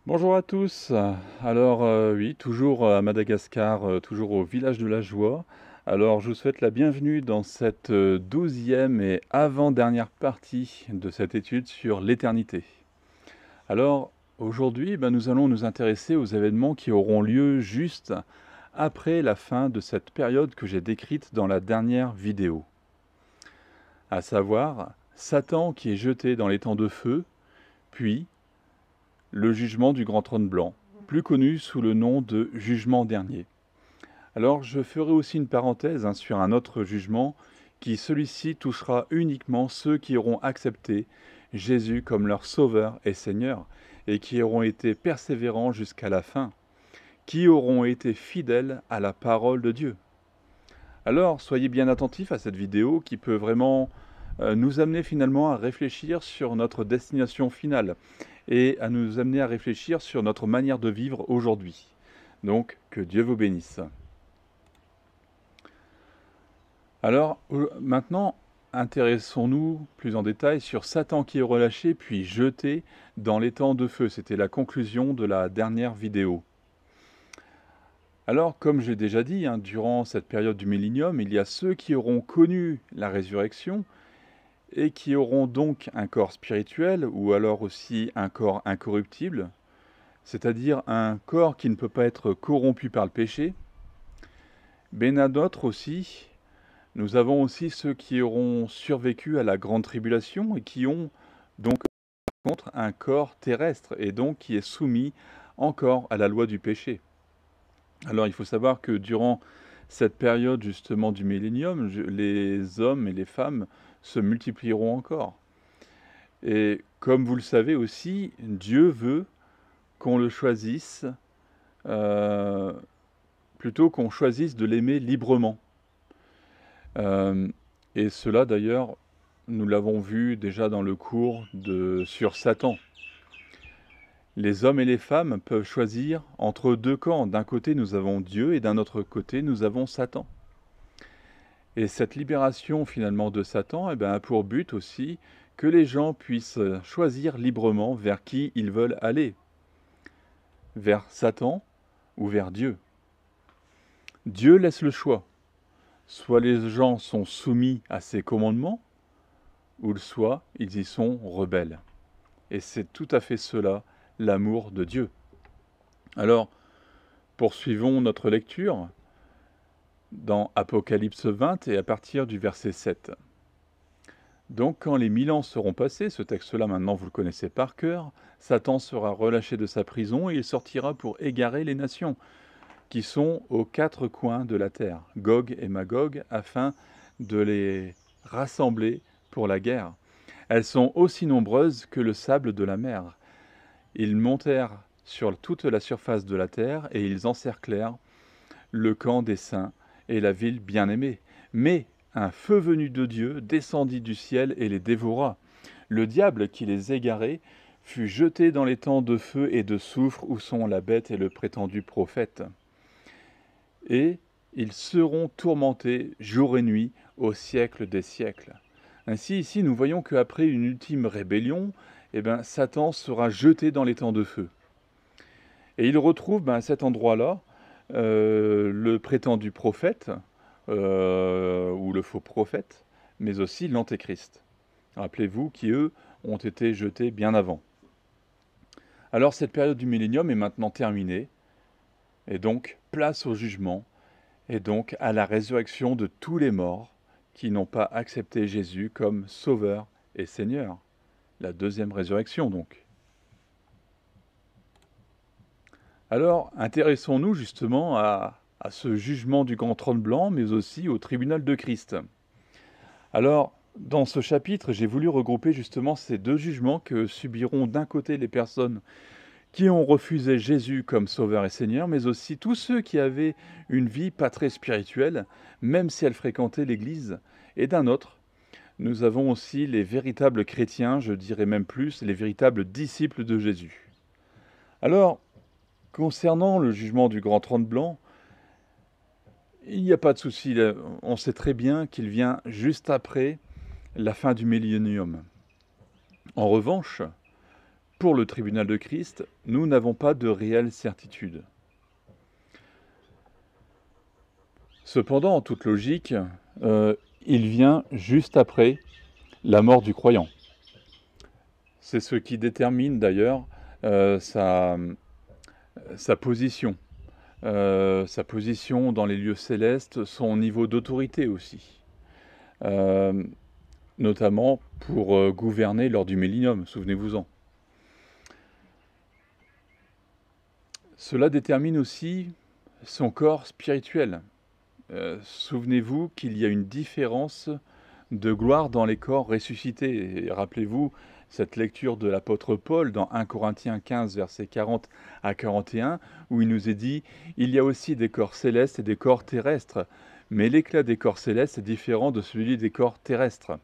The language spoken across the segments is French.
Bonjour à tous. Alors oui, toujours à Madagascar, toujours au village de la Joie. Alors je vous souhaite la bienvenue dans cette 12e et avant-dernière partie de cette étude sur l'éternité. Alors aujourd'hui, nous allons nous intéresser aux événements qui auront lieu juste après la fin de cette période que j'ai décrite dans la dernière vidéo. À savoir, Satan qui est jeté dans les temps de feu, puis le jugement du grand trône blanc, plus connu sous le nom de jugement dernier. Alors je ferai aussi une parenthèse sur un autre jugement qui celui-ci touchera uniquement ceux qui auront accepté Jésus comme leur sauveur et Seigneur et qui auront été persévérants jusqu'à la fin, qui auront été fidèles à la parole de Dieu. Alors soyez bien attentifs à cette vidéo qui peut vraiment nous amener finalement à réfléchir sur notre destination finale et à nous amener à réfléchir sur notre manière de vivre aujourd'hui. Donc, que Dieu vous bénisse. Alors, maintenant, intéressons-nous plus en détail sur Satan qui est relâché puis jeté dans les temps de feu. C'était la conclusion de la dernière vidéo. Alors, comme j'ai déjà dit, durant cette période du millénium, il y a ceux qui auront connu la résurrection et qui auront donc un corps spirituel ou alors aussi un corps incorruptible, c'est-à-dire un corps qui ne peut pas être corrompu par le péché. Mais à d'autres aussi, nous avons aussi ceux qui auront survécu à la grande tribulation et qui ont donc contre un corps terrestre et donc qui est soumis encore à la loi du péché. Alors il faut savoir que durant cette période justement du millénium, les hommes et les femmes se multiplieront encore. Et comme vous le savez aussi, Dieu veut qu'on le choisisse, euh, plutôt qu'on choisisse de l'aimer librement. Euh, et cela d'ailleurs, nous l'avons vu déjà dans le cours sur Satan. Les hommes et les femmes peuvent choisir entre deux camps. D'un côté, nous avons Dieu et d'un autre côté, nous avons Satan. Et cette libération finalement de Satan a pour but aussi que les gens puissent choisir librement vers qui ils veulent aller. Vers Satan ou vers Dieu. Dieu laisse le choix. Soit les gens sont soumis à ses commandements, ou soit ils y sont rebelles. Et c'est tout à fait cela, l'amour de Dieu. Alors, poursuivons notre lecture dans Apocalypse 20 et à partir du verset 7. Donc quand les 1000 ans seront passés, ce texte-là maintenant vous le connaissez par cœur, Satan sera relâché de sa prison et il sortira pour égarer les nations qui sont aux quatre coins de la terre, Gog et Magog, afin de les rassembler pour la guerre. Elles sont aussi nombreuses que le sable de la mer. Ils montèrent sur toute la surface de la terre et ils encerclèrent le camp des saints et la ville bien-aimée. Mais un feu venu de Dieu descendit du ciel et les dévora. Le diable qui les égarait fut jeté dans les temps de feu et de soufre où sont la bête et le prétendu prophète. Et ils seront tourmentés jour et nuit au siècle des siècles. Ainsi, ici, nous voyons qu'après une ultime rébellion, Satan sera jeté dans les temps de feu. Et il retrouve à cet endroit-là le prétendu prophète, ou le faux prophète, mais aussi l'antéchrist. Rappelez-vous qui, eux, ont été jetés bien avant. Alors cette période du millénium est maintenant terminée, et donc place au jugement, et donc à la résurrection de tous les morts qui n'ont pas accepté Jésus comme Sauveur et Seigneur. La deuxième résurrection donc. Alors, intéressons-nous justement à ce jugement du grand trône blanc, mais aussi au tribunal de Christ. Alors, dans ce chapitre, j'ai voulu regrouper justement ces deux jugements que subiront d'un côté les personnes qui ont refusé Jésus comme Sauveur et Seigneur, mais aussi tous ceux qui avaient une vie pas très spirituelle, même si elles fréquentaient l'Église. Et d'un autre, nous avons aussi les véritables chrétiens, je dirais même plus, les véritables disciples de Jésus. Alors, concernant le jugement du grand trône blanc, il n'y a pas de souci, on sait très bien qu'il vient juste après la fin du millénium. En revanche, pour le tribunal de Christ, nous n'avons pas de réelle certitude. Cependant, en toute logique, il vient juste après la mort du croyant. C'est ce qui détermine d'ailleurs sa position. Sa position dans les lieux célestes, son niveau d'autorité aussi. Notamment pour gouverner lors du millénium, souvenez-vous-en. Cela détermine aussi son corps spirituel. Souvenez-vous qu'il y a une différence de gloire dans les corps ressuscités. Et rappelez-vous cette lecture de l'apôtre Paul dans 1 Corinthiens 15, versets 40 à 41, où il nous est dit « Il y a aussi des corps célestes et des corps terrestres, mais l'éclat des corps célestes est différent de celui des corps terrestres.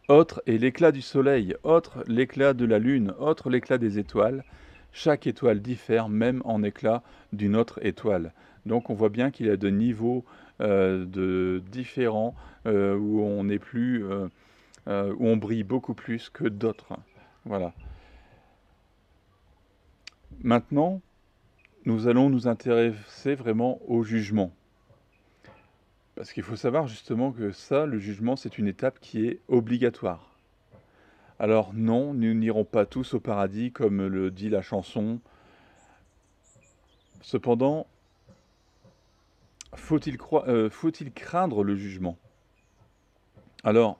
Autre est l'éclat du soleil, autre l'éclat de la lune, autre l'éclat des étoiles. Chaque étoile diffère même en éclat d'une autre étoile. » Donc on voit bien qu'il y a de niveaux différents où on n'est plus, où on brille beaucoup plus que d'autres. Voilà. Maintenant, nous allons nous intéresser vraiment au jugement. Parce qu'il faut savoir justement que ça, le jugement, c'est une étape qui est obligatoire. Alors non, nous n'irons pas tous au paradis comme le dit la chanson. Cependant, faut-il craindre le jugement? Alors,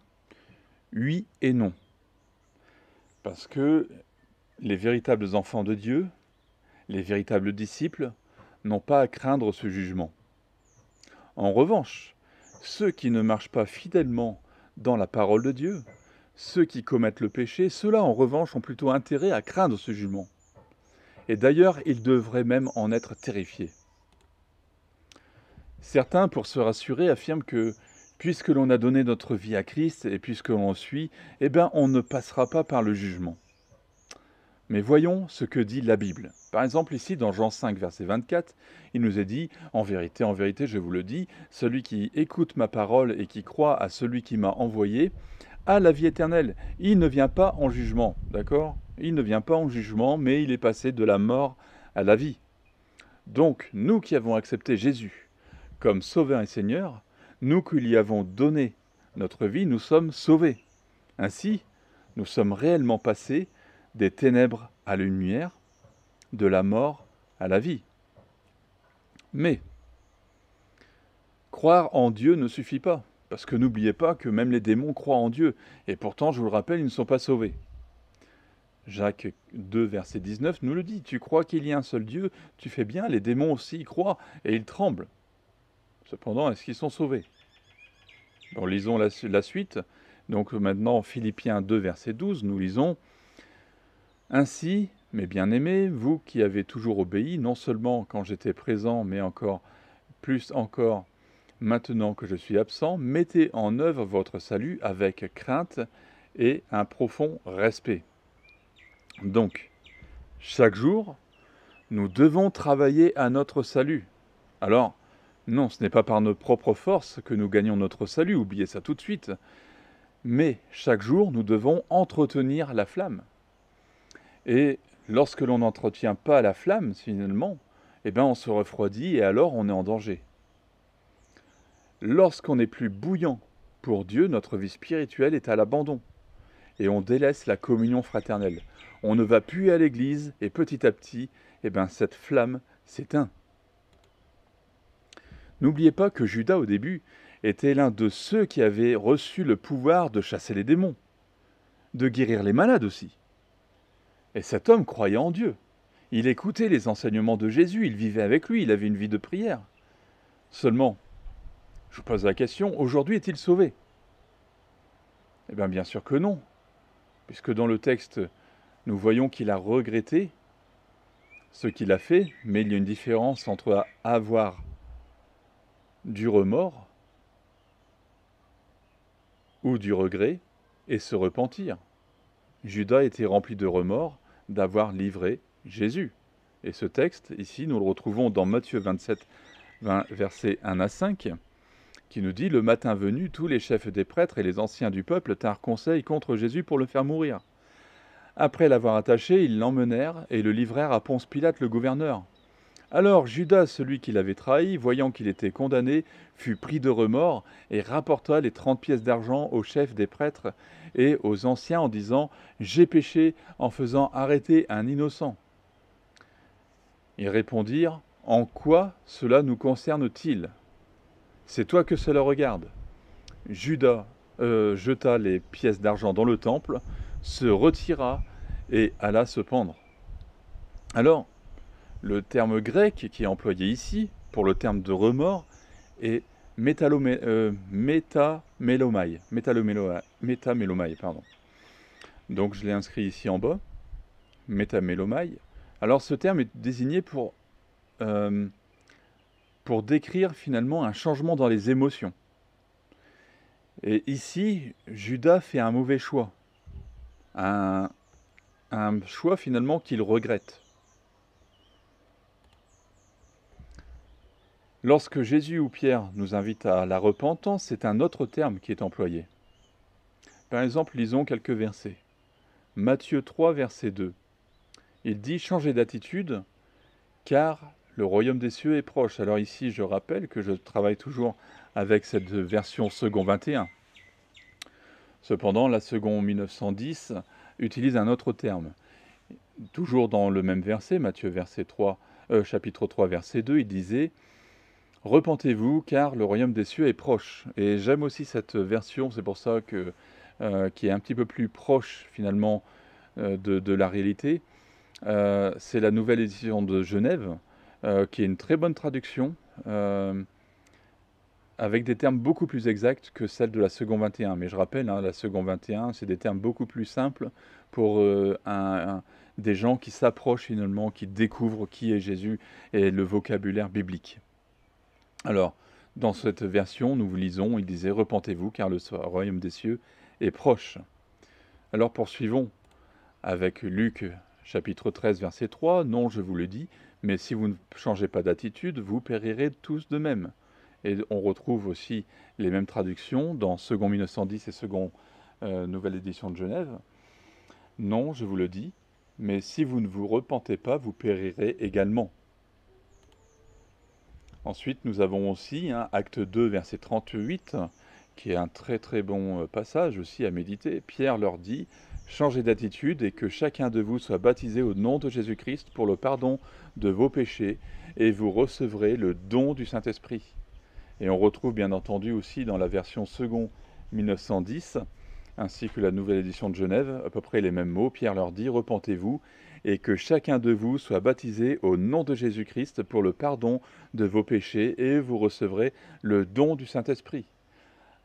oui et non. Parce que les véritables enfants de Dieu, les véritables disciples, n'ont pas à craindre ce jugement. En revanche, ceux qui ne marchent pas fidèlement dans la parole de Dieu, ceux qui commettent le péché, ceux-là en revanche ont plutôt intérêt à craindre ce jugement. Et d'ailleurs, ils devraient même en être terrifiés. Certains, pour se rassurer, affirment que puisque l'on a donné notre vie à Christ et puisque l'on suit, eh bien on ne passera pas par le jugement. Mais voyons ce que dit la Bible. Par exemple, ici, dans Jean 5, verset 24, il nous est dit « En vérité, je vous le dis, celui qui écoute ma parole et qui croit à celui qui m'a envoyé a la vie éternelle. Il ne vient pas en jugement. » D'accord ? Il ne vient pas en jugement, mais il est passé de la mort à la vie. Donc, nous qui avons accepté Jésus comme Sauveur et Seigneur, nous qui lui avons donné notre vie, nous sommes sauvés. Ainsi, nous sommes réellement passés des ténèbres à la lumière, de la mort à la vie. Mais, croire en Dieu ne suffit pas, parce que n'oubliez pas que même les démons croient en Dieu, et pourtant, je vous le rappelle, ils ne sont pas sauvés. Jacques 2, verset 19 nous le dit, « Tu crois qu'il y a un seul Dieu, tu fais bien, les démons aussi y croient, et ils tremblent. » Cependant, est-ce qu'ils sont sauvés? Bon, lisons la suite. Donc maintenant, Philippiens 2, verset 12, nous lisons « Ainsi, mes bien-aimés, vous qui avez toujours obéi, non seulement quand j'étais présent, mais plus encore maintenant que je suis absent, mettez en œuvre votre salut avec crainte et un profond respect. » Donc, chaque jour, nous devons travailler à notre salut. Alors, non, ce n'est pas par nos propres forces que nous gagnons notre salut, oubliez ça tout de suite. Mais chaque jour, nous devons entretenir la flamme. Et lorsque l'on n'entretient pas la flamme, finalement, eh bien on se refroidit et alors on est en danger. Lorsqu'on n'est plus bouillant pour Dieu, notre vie spirituelle est à l'abandon. Et on délaisse la communion fraternelle. On ne va plus à l'église et petit à petit, eh bien cette flamme s'éteint. N'oubliez pas que Judas, au début, était l'un de ceux qui avaient reçu le pouvoir de chasser les démons, de guérir les malades aussi. Et cet homme croyait en Dieu. Il écoutait les enseignements de Jésus, il vivait avec lui, il avait une vie de prière. Seulement, je vous pose la question, aujourd'hui est-il sauvé? Eh bien sûr que non, puisque dans le texte, nous voyons qu'il a regretté ce qu'il a fait, mais il y a une différence entre avoir du remords ou du regret et se repentir. Judas était rempli de remords d'avoir livré Jésus. Et ce texte, ici, nous le retrouvons dans Matthieu 27, versets 1 à 5, qui nous dit « Le matin venu, tous les chefs des prêtres et les anciens du peuple tinrent conseil contre Jésus pour le faire mourir. Après l'avoir attaché, ils l'emmenèrent et le livrèrent à Ponce Pilate le gouverneur. Alors Judas, celui qui l'avait trahi, voyant qu'il était condamné, fut pris de remords et rapporta les 30 pièces d'argent aux chefs des prêtres et aux anciens en disant « J'ai péché en faisant arrêter un innocent. » Ils répondirent « En quoi cela nous concerne-t-il? C'est toi que cela regarde. » Judas jeta les pièces d'argent dans le temple, se retira et alla se pendre. Alors, le terme grec qui est employé ici, pour le terme de remords, est métamélomai, pardon. Donc je l'ai inscrit ici en bas, métamélomai. Alors ce terme est désigné pour décrire finalement un changement dans les émotions. Et ici, Judas fait un mauvais choix, un choix finalement qu'il regrette. Lorsque Jésus ou Pierre nous invite à la repentance, c'est un autre terme qui est employé. Par exemple, lisons quelques versets. Matthieu 3, verset 2. Il dit « Changez d'attitude, car le royaume des cieux est proche. » Alors ici, je rappelle que je travaille toujours avec cette version second 21. Cependant, la seconde 1910 utilise un autre terme. Toujours dans le même verset, Matthieu chapitre 3, verset 2, il disait « Repentez-vous, car le royaume des cieux est proche. » Et j'aime aussi cette version, c'est pour ça que qui est un petit peu plus proche finalement de la réalité. C'est la nouvelle édition de Genève, qui est une très bonne traduction, avec des termes beaucoup plus exacts que celle de la seconde 21. Mais je rappelle, la seconde 21, c'est des termes beaucoup plus simples pour des gens qui s'approchent finalement, qui découvrent qui est Jésus et le vocabulaire biblique. Alors, dans cette version, nous lisons, il disait « Repentez-vous, car le royaume des cieux est proche. » Alors poursuivons avec Luc chapitre 13, verset 3. « Non, je vous le dis, mais si vous ne changez pas d'attitude, vous périrez tous de même. » Et on retrouve aussi les mêmes traductions dans second 1910 et second nouvelle édition de Genève. « Non, je vous le dis, mais si vous ne vous repentez pas, vous périrez également. » Ensuite, nous avons aussi Acte 2, verset 38, qui est un très très bon passage aussi à méditer. Pierre leur dit « Changez d'attitude et que chacun de vous soit baptisé au nom de Jésus-Christ pour le pardon de vos péchés, et vous recevrez le don du Saint-Esprit. » Et on retrouve bien entendu aussi dans la version second 1910, ainsi que la nouvelle édition de Genève, à peu près les mêmes mots. Pierre leur dit « Repentez-vous et que chacun de vous soit baptisé au nom de Jésus-Christ pour le pardon de vos péchés, et vous recevrez le don du Saint-Esprit. »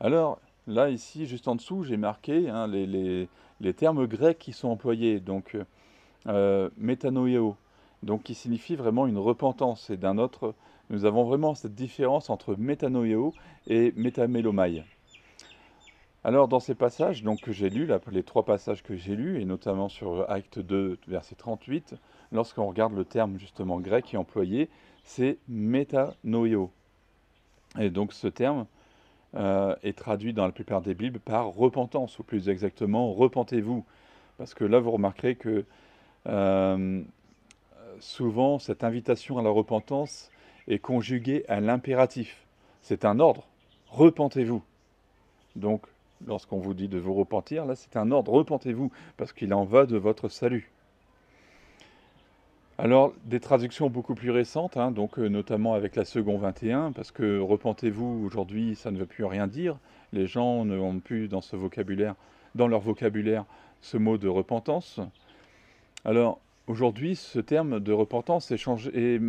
Alors, là, ici, juste en dessous, j'ai marqué les termes grecs qui sont employés, donc métanoïo, donc qui signifie vraiment une repentance. Et d'un autre, nous avons vraiment cette différence entre métanoïo et métamélomai. Alors, dans ces passages que j'ai lus, les trois passages que j'ai lus, et notamment sur Acte 2, verset 38, lorsqu'on regarde le terme justement grec qui est employé, c'est métanoïo. Et donc ce terme est traduit dans la plupart des Bibles par repentance, ou plus exactement repentez-vous. Parce que là, vous remarquerez que souvent, cette invitation à la repentance est conjuguée à l'impératif. C'est un ordre, repentez-vous. Donc, lorsqu'on vous dit de vous repentir, là c'est un ordre, repentez-vous, parce qu'il en va de votre salut. Alors, des traductions beaucoup plus récentes, notamment avec la seconde 21, parce que repentez-vous aujourd'hui, ça ne veut plus rien dire. Les gens n'ont plus dans leur vocabulaire, ce mot de repentance. Alors, aujourd'hui, ce terme de repentance est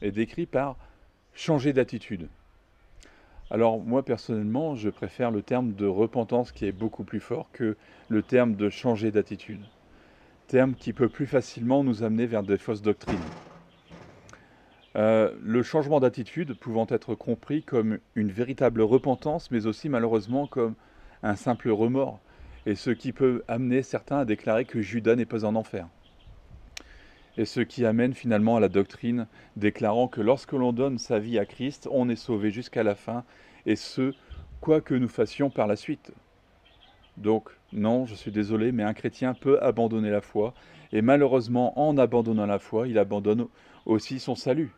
décrit par changer d'attitude. Alors moi personnellement, je préfère le terme de repentance qui est beaucoup plus fort que le terme de changer d'attitude. Terme qui peut plus facilement nous amener vers des fausses doctrines. Le changement d'attitude pouvant être compris comme une véritable repentance, mais aussi malheureusement comme un simple remords, et ce qui peut amener certains à déclarer que Judas n'est pas en enfer. Et ce qui amène finalement à la doctrine déclarant que lorsque l'on donne sa vie à Christ, on est sauvé jusqu'à la fin, et ce, quoi que nous fassions par la suite. Donc, non, je suis désolé, mais un chrétien peut abandonner la foi, et malheureusement, en abandonnant la foi, il abandonne aussi son salut.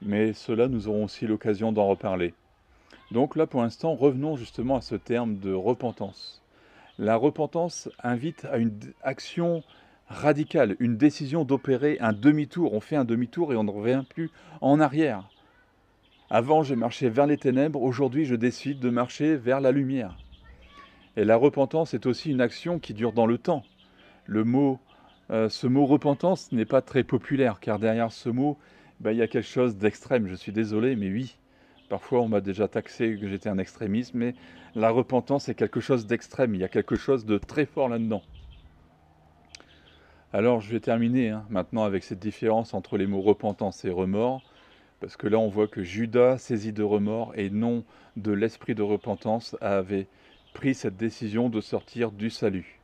Mais cela, nous aurons aussi l'occasion d'en reparler. Donc là, pour l'instant, revenons justement à ce terme de repentance. La repentance invite à une action radicale, une décision d'opérer un demi-tour. On fait un demi-tour et on ne revient plus en arrière. Avant, je marchais vers les ténèbres, aujourd'hui, je décide de marcher vers la lumière. Et la repentance est aussi une action qui dure dans le temps. Ce mot repentance n'est pas très populaire, car derrière ce mot, il y a quelque chose d'extrême. Je suis désolé, mais oui, parfois on m'a déjà taxé que j'étais un extrémiste, mais la repentance est quelque chose d'extrême, il y a quelque chose de très fort là-dedans. Alors je vais terminer maintenant avec cette différence entre les mots repentance et remords, parce que là on voit que Judas, saisi de remords et non de l'esprit de repentance, avait pris cette décision de sortir du salut.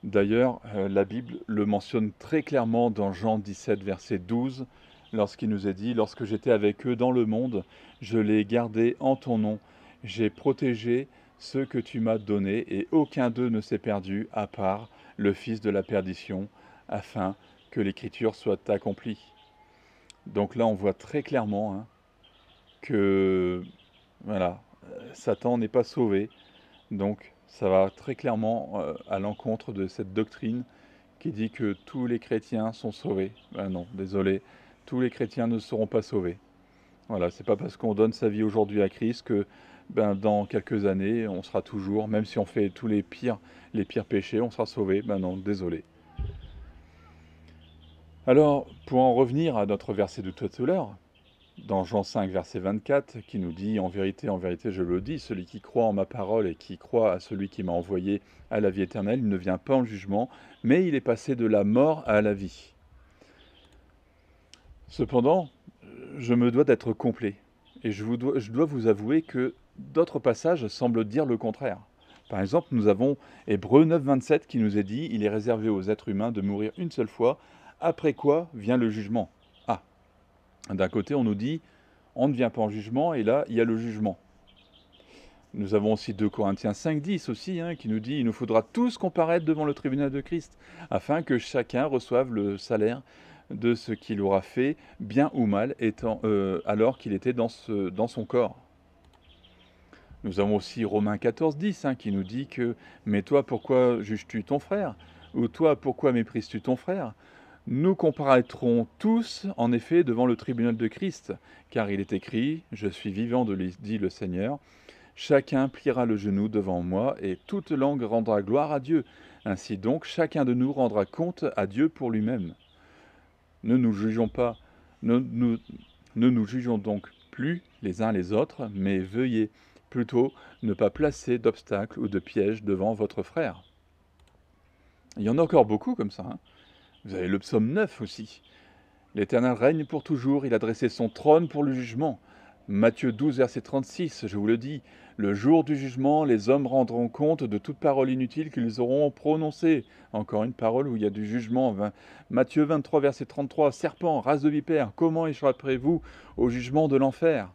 D'ailleurs, la Bible le mentionne très clairement dans Jean 17, verset 12, lorsqu'il nous est dit « Lorsque j'étais avec eux dans le monde, je les gardais en ton nom, j'ai protégé ceux que tu m'as donnés, et aucun d'eux ne s'est perdu, à part le fils de la perdition, afin que l'Écriture soit accomplie. » Donc là, on voit très clairement que voilà, Satan n'est pas sauvé. Donc ça va très clairement à l'encontre de cette doctrine qui dit que tous les chrétiens sont sauvés. Ben non, désolé, tous les chrétiens ne seront pas sauvés. Voilà, c'est pas parce qu'on donne sa vie aujourd'hui à Christ que dans quelques années, on sera toujours, même si on fait tous les pires péchés, on sera sauvé. Ben non, désolé. Alors, pour en revenir à notre verset de tout à l'heure, dans Jean 5, verset 24, qui nous dit « En vérité, je le dis, celui qui croit en ma parole et qui croit à celui qui m'a envoyé à la vie éternelle, il ne vient pas en jugement, mais il est passé de la mort à la vie. » Cependant, je me dois d'être complet, et je dois vous avouer que d'autres passages semblent dire le contraire. Par exemple, nous avons Hébreux 9, 27 qui nous est dit « Il est réservé aux êtres humains de mourir une seule fois, après quoi vient le jugement. » Ah, d'un côté, on nous dit on ne vient pas en jugement, et là, il y a le jugement. Nous avons aussi 2 Corinthiens 5, 10 aussi, qui nous dit « Il nous faudra tous comparaître devant le tribunal de Christ, afin que chacun reçoive le salaire de ce qu'il aura fait, bien ou mal, alors qu'il était dans son corps. » Nous avons aussi Romains 14, 10, qui nous dit que « Mais toi, pourquoi juges-tu ton frère ? Ou toi, pourquoi méprises-tu ton frère ? Nous comparaîtrons tous, en effet, devant le tribunal de Christ, car il est écrit, « Je suis vivant, dit le Seigneur, chacun pliera le genou devant moi, et toute langue rendra gloire à Dieu. Ainsi donc, chacun de nous rendra compte à Dieu pour lui-même. » Ne nous jugeons donc plus les uns les autres, mais veuillez plutôt ne pas placer d'obstacles ou de pièges devant votre frère. Il y en a encore beaucoup comme ça. Vous avez le psaume 9 aussi. L'Éternel règne pour toujours, il a dressé son trône pour le jugement. Matthieu 12, verset 36, je vous le dis, le jour du jugement, les hommes rendront compte de toute parole inutile qu'ils auront prononcée. Encore une parole où il y a du jugement. Matthieu 23, verset 33, serpent, race de vipère, comment échapperez-vous au jugement de l'enfer ?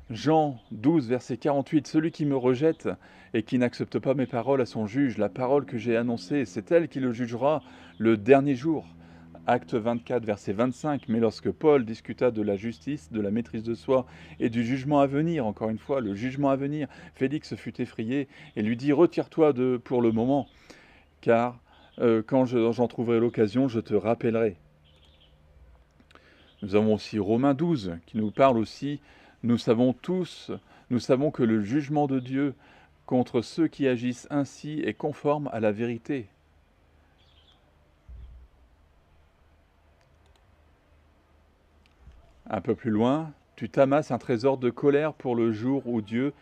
Jean 12, verset 48, celui qui me rejette et qui n'accepte pas mes paroles à son juge, la parole que j'ai annoncée, c'est elle qui le jugera le dernier jour. Acte 24, verset 25, mais lorsque Paul discuta de la justice, de la maîtrise de soi et du jugement à venir, encore une fois, le jugement à venir, Félix fut effrayé et lui dit « Retire-toi pour le moment, car quand j'en trouverai l'occasion, je te rappellerai. » Nous avons aussi Romains 12, qui nous parle aussi, nous savons que le jugement de Dieu contre ceux qui agissent ainsi est conforme à la vérité. Un peu plus loin, tu t'amasses un trésor de colère pour le jour où Dieu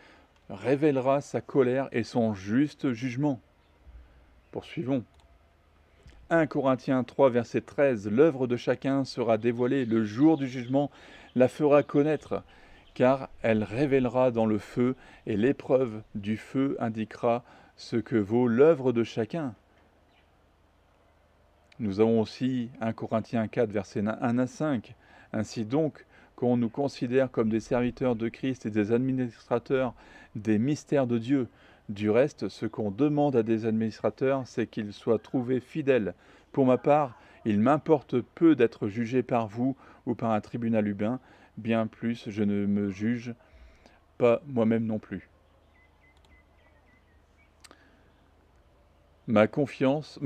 révélera sa colère et son juste jugement. Poursuivons. 1 Corinthiens 3, verset 13, l'œuvre de chacun sera dévoilée, le jour du jugement la fera connaître, car elle révélera dans le feu, et l'épreuve du feu indiquera ce que vaut l'œuvre de chacun. Nous avons aussi 1 Corinthiens 4, versets 1 à 5. Ainsi donc, qu'on nous considère comme des serviteurs de Christ et des administrateurs des mystères de Dieu. Du reste, ce qu'on demande à des administrateurs, c'est qu'ils soient trouvés fidèles. Pour ma part, il m'importe peu d'être jugé par vous ou par un tribunal humain, bien plus je ne me juge pas moi-même non plus. Ma conscience,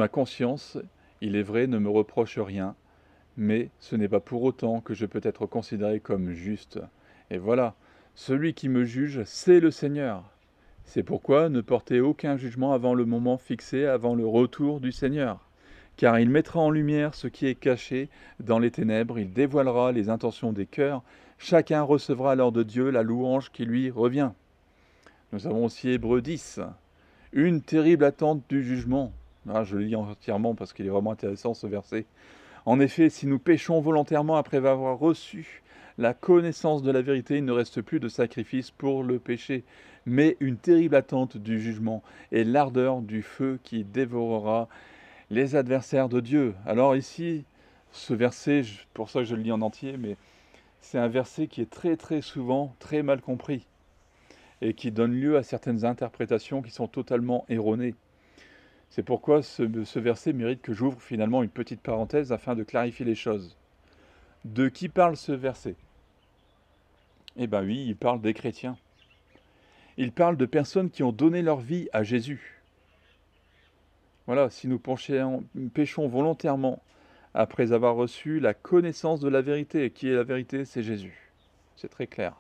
il est vrai, ne me reproche rien, mais ce n'est pas pour autant que je peux être considéré comme juste. Et voilà, celui qui me juge, c'est le Seigneur. C'est pourquoi ne portez aucun jugement avant le moment fixé, avant le retour du Seigneur. Car il mettra en lumière ce qui est caché dans les ténèbres, il dévoilera les intentions des cœurs, chacun recevra alors de Dieu la louange qui lui revient. Nous avons aussi Hébreux 10, une terrible attente du jugement. Ah, je le lis entièrement parce qu'il est vraiment intéressant ce verset. En effet, si nous péchons volontairement après avoir reçu la connaissance de la vérité, il ne reste plus de sacrifice pour le péché, mais une terrible attente du jugement et l'ardeur du feu qui dévorera les adversaires de Dieu. Alors ici, ce verset, pour ça que je le lis en entier, mais c'est un verset qui est très souvent très mal compris et qui donne lieu à certaines interprétations qui sont totalement erronées. C'est pourquoi ce verset mérite que j'ouvre finalement une petite parenthèse afin de clarifier les choses. De qui parle ce verset? Eh bien oui, il parle des chrétiens. Il parle de personnes qui ont donné leur vie à Jésus. Voilà, si nous péchons volontairement après avoir reçu la connaissance de la vérité, et qui est la vérité? C'est Jésus. C'est très clair.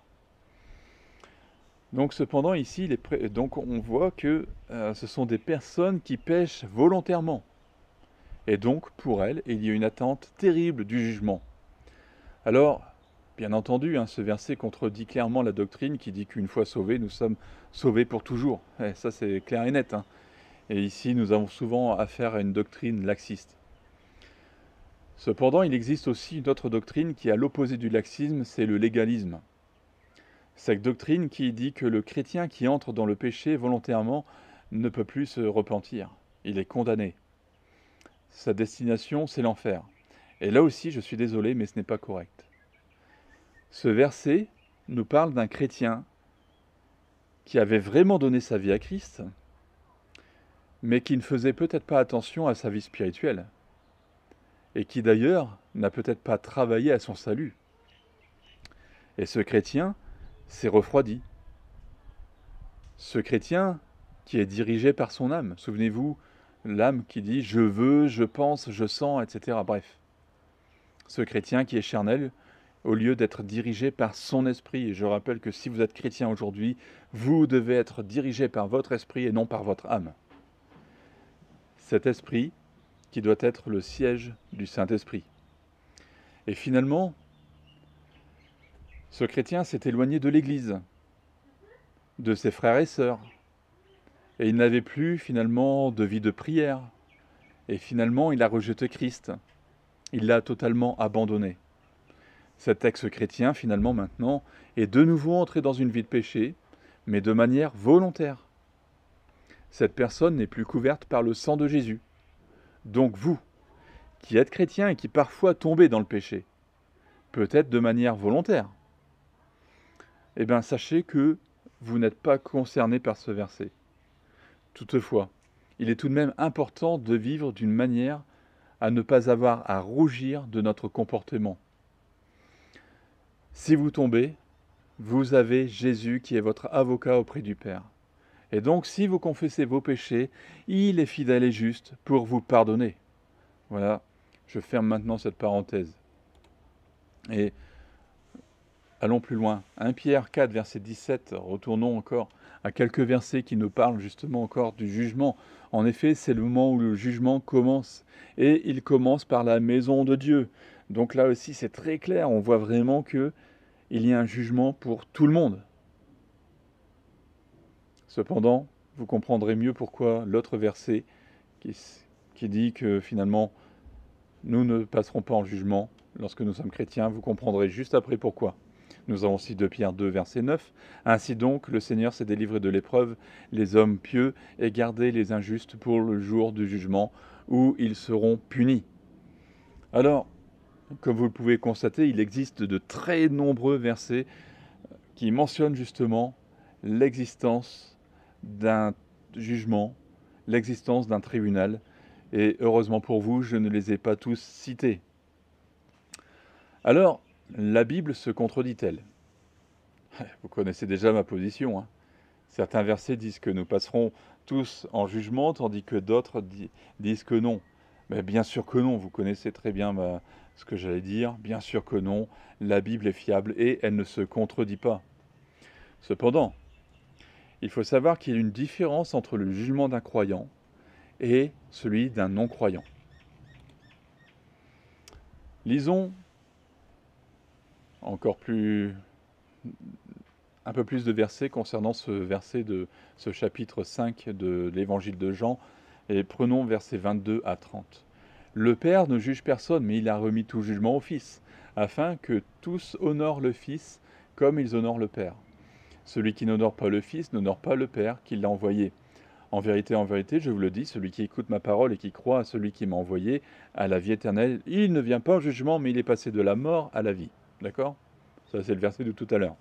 Donc cependant ici, donc on voit que ce sont des personnes qui pêchent volontairement. Et donc pour elles, il y a une attente terrible du jugement. Alors, bien entendu, ce verset contredit clairement la doctrine qui dit qu'une fois sauvés, nous sommes sauvés pour toujours. Et ça c'est clair et net. Et ici, nous avons souvent affaire à une doctrine laxiste. Cependant, il existe aussi une autre doctrine qui est à l'opposé du laxisme, c'est le légalisme. Cette doctrine qui dit que le chrétien qui entre dans le péché volontairement ne peut plus se repentir. Il est condamné. Sa destination, c'est l'enfer. Et là aussi, je suis désolé, mais ce n'est pas correct. Ce verset nous parle d'un chrétien qui avait vraiment donné sa vie à Christ, mais qui ne faisait peut-être pas attention à sa vie spirituelle, et qui d'ailleurs n'a peut-être pas travaillé à son salut. Et ce chrétien s'est refroidi. Ce chrétien qui est dirigé par son âme. Souvenez-vous, l'âme qui dit « je veux, je pense, je sens », etc. Bref. Ce chrétien qui est charnel, au lieu d'être dirigé par son esprit. Et je rappelle que si vous êtes chrétien aujourd'hui, vous devez être dirigé par votre esprit et non par votre âme. Cet esprit qui doit être le siège du Saint-Esprit. Et finalement, ce chrétien s'est éloigné de l'Église, de ses frères et sœurs, et il n'avait plus finalement de vie de prière, et finalement il a rejeté Christ, il l'a totalement abandonné. Cet ex-chrétien finalement maintenant est de nouveau entré dans une vie de péché, mais de manière volontaire. Cette personne n'est plus couverte par le sang de Jésus. Donc vous, qui êtes chrétien et qui parfois tombez dans le péché, peut-être de manière volontaire, eh bien sachez que vous n'êtes pas concerné par ce verset. Toutefois, il est tout de même important de vivre d'une manière à ne pas avoir à rougir de notre comportement. Si vous tombez, vous avez Jésus qui est votre avocat auprès du Père. Et donc, si vous confessez vos péchés, il est fidèle et juste pour vous pardonner. Voilà, je ferme maintenant cette parenthèse. Et allons plus loin. 1 Pierre 4, verset 17, retournons encore à quelques versets qui nous parlent justement encore du jugement. En effet, c'est le moment où le jugement commence. Et il commence par la maison de Dieu. Donc là aussi, c'est très clair. On voit vraiment qu'il y a un jugement pour tout le monde. Cependant, vous comprendrez mieux pourquoi l'autre verset qui dit que finalement, nous ne passerons pas en jugement lorsque nous sommes chrétiens. Vous comprendrez juste après pourquoi. Nous avons aussi 2 Pierre 2, verset 9. Ainsi donc, le Seigneur s'est délivré de l'épreuve, les hommes pieux, et gardé les injustes pour le jour du jugement, où ils seront punis. Alors, Comme vous le pouvez constater, il existe de très nombreux versets qui mentionnent justement l'existence d'un jugement, l'existence d'un tribunal, et heureusement pour vous, je ne les ai pas tous cités. Alors, la Bible se contredit-elle? Vous connaissez déjà ma position, hein. Certains versets disent que nous passerons tous en jugement, tandis que d'autres disent que non. Mais bien sûr que non, vous connaissez très bien ce que j'allais dire. Bien sûr que non, la Bible est fiable et elle ne se contredit pas. Cependant, il faut savoir qu'il y a une différence entre le jugement d'un croyant et celui d'un non-croyant. Lisons un peu plus de versets concernant ce verset de ce chapitre 5 de l'évangile de Jean, et prenons versets 22 à 30. Le Père ne juge personne, mais il a remis tout jugement au Fils, afin que tous honorent le Fils comme ils honorent le Père. Celui qui n'honore pas le Fils n'honore pas le Père qui l'a envoyé. En vérité, je vous le dis, celui qui écoute ma parole et qui croit à celui qui m'a envoyé a la vie éternelle. Il ne vient pas en jugement, mais il est passé de la mort à la vie. D'accord? Ça, c'est le verset de tout à l'heure.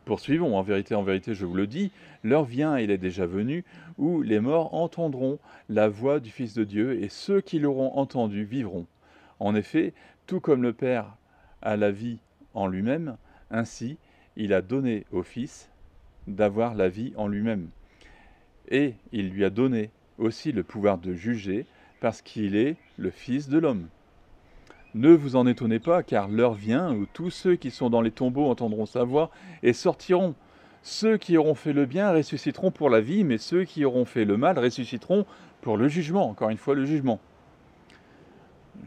Poursuivons, en vérité, je vous le dis, l'heure vient, et il est déjà venu, où les morts entendront la voix du Fils de Dieu, et ceux qui l'auront entendu vivront. En effet, tout comme le Père a la vie en lui-même, ainsi il a donné au Fils d'avoir la vie en lui-même. Et il lui a donné aussi le pouvoir de juger, parce qu'il est le Fils de l'homme. Ne vous en étonnez pas, car l'heure vient où tous ceux qui sont dans les tombeaux entendront sa voix et sortiront. Ceux qui auront fait le bien ressusciteront pour la vie, mais ceux qui auront fait le mal ressusciteront pour le jugement. Encore une fois, le jugement.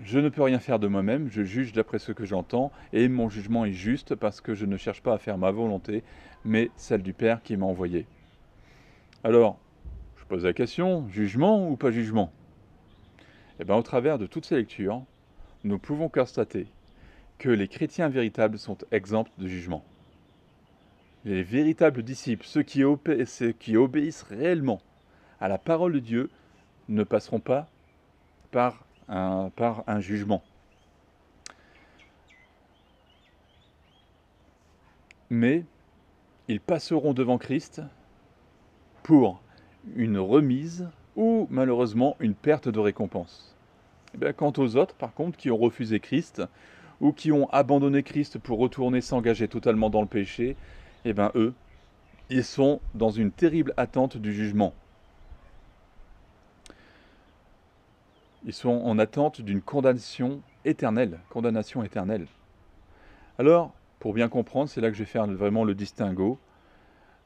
Je ne peux rien faire de moi-même, je juge d'après ce que j'entends, et mon jugement est juste parce que je ne cherche pas à faire ma volonté, mais celle du Père qui m'a envoyé. Alors, je pose la question, jugement ou pas jugement? Eh bien, au travers de toutes ces lectures, nous pouvons constater que les chrétiens véritables sont exempts de jugement. Les véritables disciples, ceux qui obéissent réellement à la parole de Dieu, ne passeront pas par un jugement. Mais ils passeront devant Christ pour une remise ou malheureusement une perte de récompense. Et bien, quant aux autres, par contre, qui ont refusé Christ, ou qui ont abandonné Christ pour retourner s'engager totalement dans le péché, eh bien eux, ils sont dans une terrible attente du jugement. Ils sont en attente d'une condamnation éternelle. Alors, pour bien comprendre, c'est là que je vais faire vraiment le distinguo.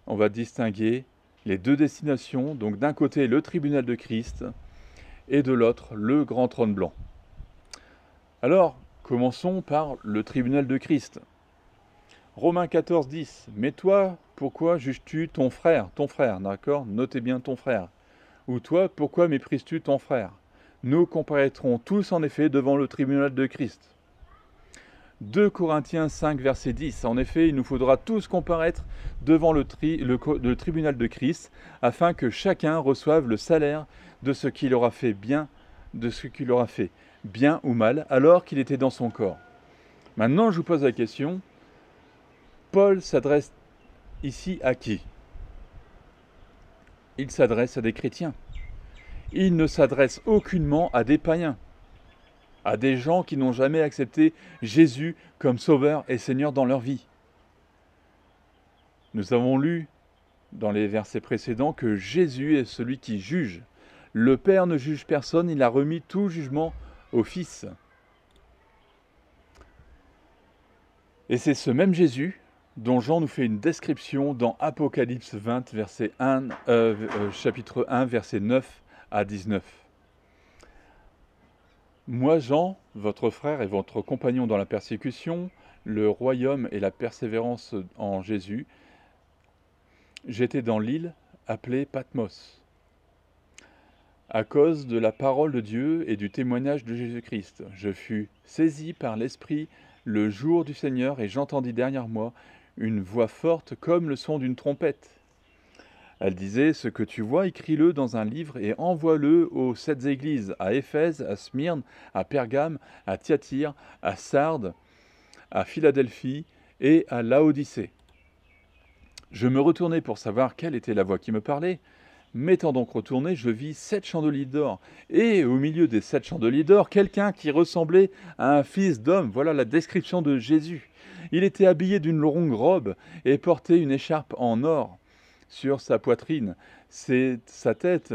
On va distinguer les deux destinations, donc d'un côté le tribunal de Christ, et de l'autre le grand trône blanc. Alors, commençons par le tribunal de Christ. Romains 14, 10. Mais toi, pourquoi juges-tu ton frère, d'accord? Notez bien ton frère. Ou toi, pourquoi méprises-tu ton frère? Nous comparaîtrons tous en effet devant le tribunal de Christ. 2 Corinthiens 5, verset 10. En effet, il nous faudra tous comparaître devant le tribunal de Christ, afin que chacun reçoive le salaire de ce qu'il aura fait bien, bien ou mal, alors qu'il était dans son corps. Maintenant, je vous pose la question, Paul s'adresse ici à qui? Il s'adresse à des chrétiens. Il ne s'adresse aucunement à des païens, à des gens qui n'ont jamais accepté Jésus comme sauveur et Seigneur dans leur vie. Nous avons lu dans les versets précédents que Jésus est celui qui juge. Le Père ne juge personne, il a remis tout jugement au Fils. Et c'est ce même Jésus dont Jean nous fait une description dans Apocalypse 20, chapitre 1, versets 9 à 19. Moi, Jean, votre frère et votre compagnon dans la persécution, le royaume et la persévérance en Jésus, j'étais dans l'île appelée Patmos, à cause de la parole de Dieu et du témoignage de Jésus-Christ. Je fus saisi par l'Esprit le jour du Seigneur et j'entendis derrière moi une voix forte comme le son d'une trompette. Elle disait, ce que tu vois, écris-le dans un livre et envoie-le aux 7 églises, à Éphèse, à Smyrne, à Pergame, à Thyatire, à Sardes, à Philadelphie et à Laodicée. Je me retournai pour savoir quelle était la voix qui me parlait. M'étant donc retourné, je vis 7 chandeliers d'or, et au milieu des 7 chandeliers d'or, quelqu'un qui ressemblait à un fils d'homme. Voilà la description de Jésus. Il était habillé d'une longue robe et portait une écharpe en or sur sa poitrine. Sa tête